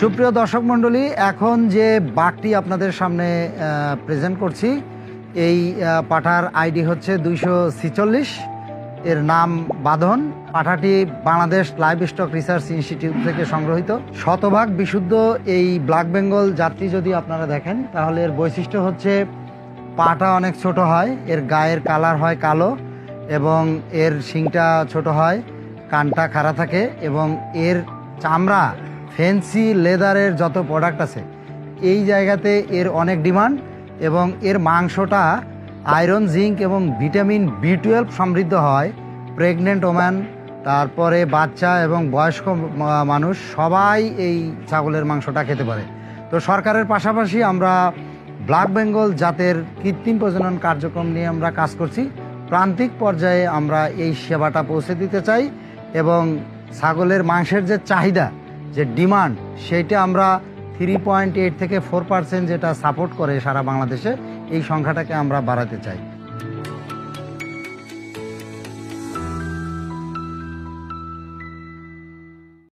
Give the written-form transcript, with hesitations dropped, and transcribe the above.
সুপ্রিয় দর্শক মণ্ডলী, এখন যে বাঘটি আপনাদের সামনে প্রেজেন্ট করছি, এই পাঠার আইডি হচ্ছে 246। এর নাম বাঁধন। পাঠাটি Bangladesh livestock research institute থেকে সংগ্রহীত, শতভাগ বিশুদ্ধ। এই ব্ল্যাক বেঙ্গল জাতটি যদি আপনারা দেখেন, তাহলে এর বৈশিষ্ট্য হচ্ছে পাটা অনেক ছোট হয়, এর গায়ের কালার হয় কালো এবং এর শিংটা ছোট হয়, কানটা খাড়া থাকে এবং এর চামড়া, ফ্যান্সি লেদারের যত প্রোডাক্ট আছে এই জায়গাতে এর অনেক ডিমান্ড। এবং এর মাংসটা আয়রন, জিঙ্ক এবং ভিটামিন B12 সমৃদ্ধ হয়। প্রেগনেন্ট ওম্যান, তারপরে বাচ্চা এবং বয়স্ক মানুষ সবাই এই ছাগলের মাংসটা খেতে পারে। তো সরকারের পাশাপাশি আমরা ব্ল্যাক বেঙ্গল জাতের কৃত্রিম প্রজনন কার্যক্রম নিয়ে আমরা কাজ করছি। প্রান্তিক পর্যায়ে আমরা এই সেবাটা পৌঁছে দিতে চাই এবং ছাগলের মাংসের যে চাহিদা, যে ডিমান্ড, সেইটা আমরা 3.8 থেকে 4% যেটা সাপোর্ট করে সারা বাংলাদেশে, এই সংখ্যাটাকে আমরা বাড়াতে চাই।